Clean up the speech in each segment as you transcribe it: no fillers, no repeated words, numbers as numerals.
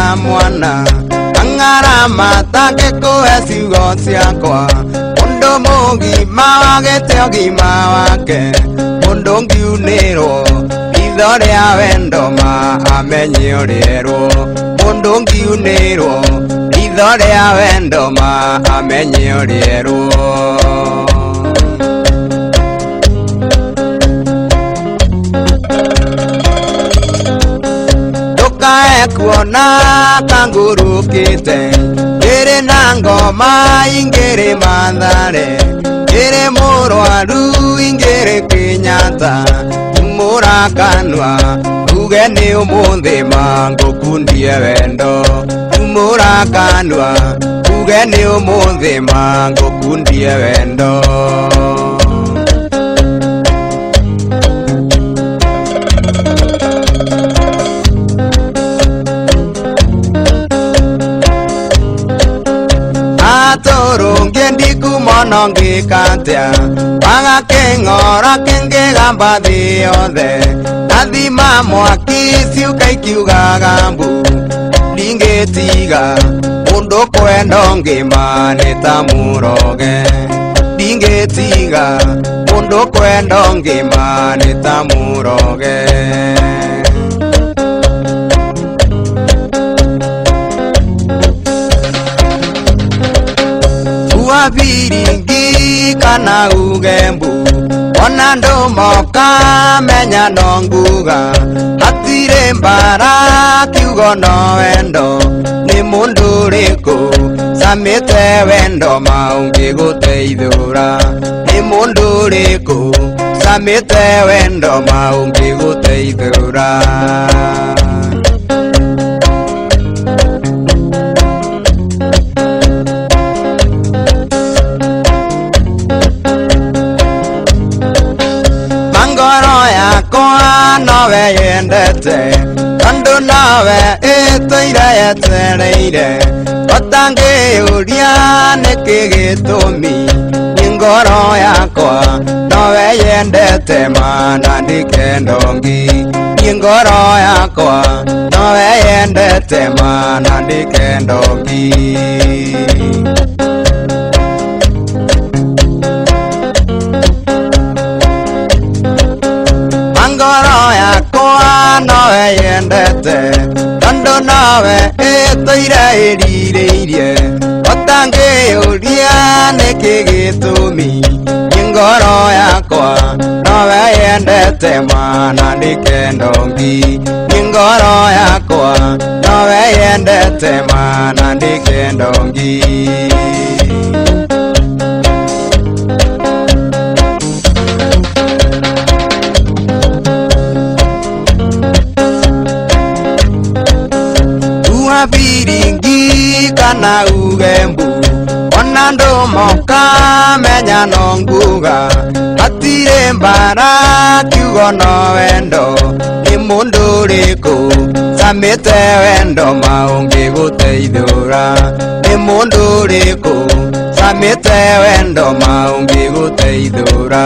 na mwana angara matake kuhesi gosiakwa Mundo mugi mawagete ogima wake Mundo ngiunero Idore awendo ma amenye orero Mundo ngiunero Idore awendo ma amenye orero Kuona kanguru kite Kere nangoma ingere mandare Kere murwaru ingere Kenyatta Murakanwa Ugeni umundi mango kundie wendo Murakanwa Ugeni umundi mango kundie wendo Ngendi kumonongi katia Wanga kengora kenge gamba diothe Nathima mwaki siuka ikiuga gambu Ndingetiga Mundo kwendo ngima nitamuroge Ndingetiga Mundo kwendo ngima nitamuroge Wabiringi kana ugembu Onando moka menya nonguga Hatire mbara kiugo no wendo Ni mundu riku Samite wendo maungi guteithura Ni mundu riku Samite wendo maungi guteithura Nawe yendete Kandu nawe itoire yetereire Otange uria nekigitumi Ngoro yakwa Nawe yendete mana ndikendongi Ngoro yakwa Nawe yendete mana ndikendongi Ngoro yakwa nawe yendete Kandu nawe itoire irireirie Otange uria nekigitumi Ngoro yakwa nawe yendete mana ndikendongi Ngoro yakwa nawe yendete mana ndikendongi Wabiringi kana ugembu Onando moka menya nonguga Hatire mbara kiugo no wendo Ni mundu riku Samite wendo maungi guteithura Ni mundu riku Samite wendo maungi guteithura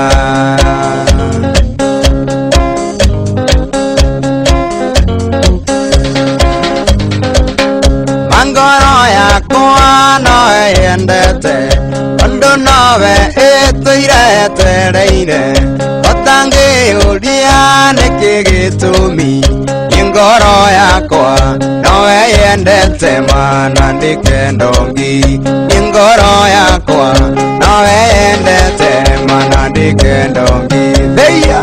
Ngoro yakwa nawe yendete Kandu nawe itoire yetereire Otange uria nekigitumi Ngoro yakwa nawe yendete mana ndikendongi Ngoro yakwa nawe yendete mana ndikendongi Theia